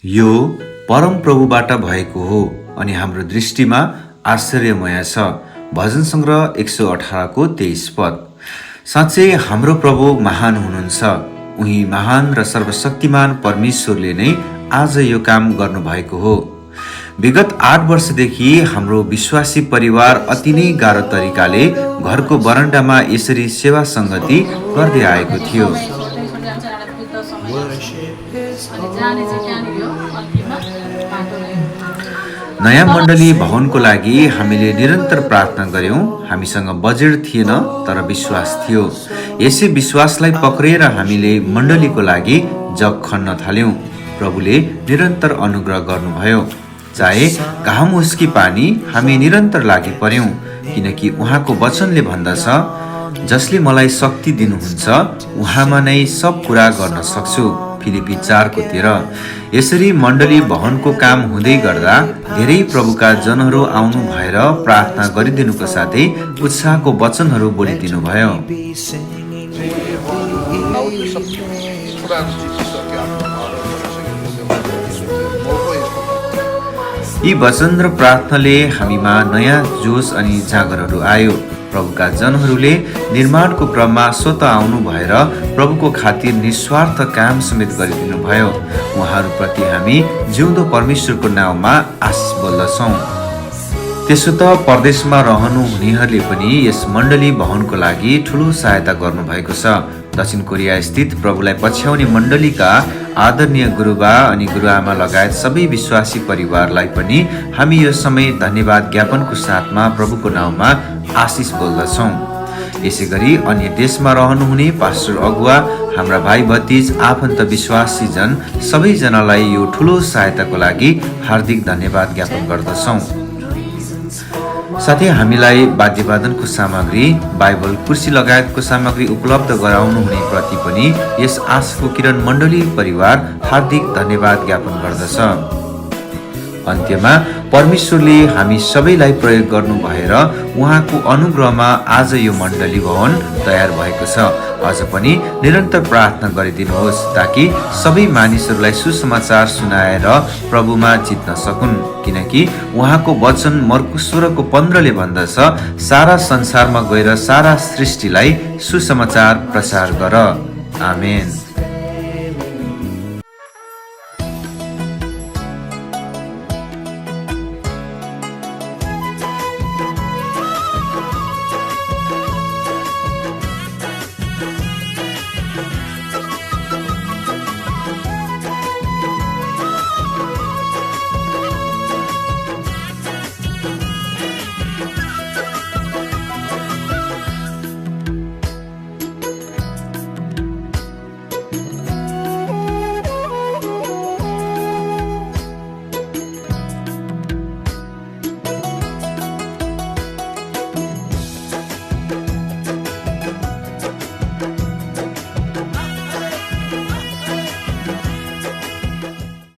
यो परम प्रभुबाट भएको हो अनि हाम्रो दृष्टिमा आश्चर्यमय छ। भजन सङ्ग्रह 118 को 23 पद। साँच्चै हाम्रो प्रभु महान हुनुहुन्छ। उही महान र सर्वशक्तिमान परमेश्वरले नै आज यो काम गर्नुभएको हो। विगत 8 वर्षदेखि हाम्रो विश्वासी परिवार अति नै गाह्रो तरिकाले घरको बरन्डामा यसरी सेवा सङ्गति गर्दै आएको थियो। नयाँ मण्डली भवनको लागि हामीले निरन्तर प्रार्थना गर्यौं। हामीसँग बजेट थिएन तर विश्वास थियो। यसै विश्वासलाई पक्रेर हामीले मण्डलीको लागि जग खन्न थाल्यौं। प्रभुले निरन्तर अनुग्रह गर्नुभयो। चाहे घाम होस् कि पानी, हामी निरन्तर लागि पर्यौं, किनकि उहाँको वचनले भन्दछ, जसले मलाई शक्ति दिनुहुन्छ उहाँमा नै सब कुरा गर्न सक्छु। फिलिपी 4 को 13। यसरी मण्डली भवनको काम हुँदै गर्दा धेरै प्रभुका जनहरू आउनु भएर प्रार्थना गरिदिनुको साथै उत्साहको वचनहरू बोलिदिनु भयो। यी वचन र प्रार्थनाले हामीमा नयाँ जोस अनि जागरहरू आयो। प्रभुका जनहरूले निर्माणको क्रममा स्वतः आउनु भएर प्रभुको खातिर निस्वार्थ काम समेत गरिदिनु भयो। उहाँहरूप्रति हामी जिउँदो परमेश्वरको नाउँमा आशिष बोल्दछौँ। त्यसो त परदेशमा रहनु हुनेहरूले पनि यस मण्डली भवनको लागि ठूलो सहायता गर्नुभएको छ। दक्षिण कोरिया स्थित प्रभुलाई पछ्याउने मण्डलीका आदरणीय गुरुबा अनि गुरुआमा लगायत सबै विश्वासी परिवारलाई पनि हामी यो समय धन्यवाद ज्ञापनको साथमा प्रभुको नाउँमा आशिष बोल्दछौँ। यसै गरी अन्य देशमा रहनुहुने पास्टर अगुवा, हाम्रा भाइ भतिज, आफन्त विश्वासी जन सबैजनालाई यो ठूलो सहायताको लागि हार्दिक धन्यवाद ज्ञापन गर्दछौँ। साथै हामीलाई वाद्यवादनको सामग्री, बाइबल, कुर्सी लगायतको सामग्री उपलब्ध गराउनु हुने प्रति पनि यस आशाको किरण मण्डली परिवार हार्दिक धन्यवाद ज्ञापन गर्दछ। अन्त्यमा परमेश्वरले हामी सबैलाई प्रयोग गर्नु भएर उहाँको अनुग्रहमा आज यो मण्डली भवन तयार भएको छ। अझ पनि निरन्तर प्रार्थना गरिदिनुहोस् ताकि सबै मानिसहरूलाई सुसमाचार सुनाएर प्रभुमा जित्न सकुन्, किनकि उहाँको वचन मर्कुस 16 को 15 ले भन्दछ, सारा संसारमा गएर सारा सृष्टिलाई सुसमाचार प्रचार गर। आमेन।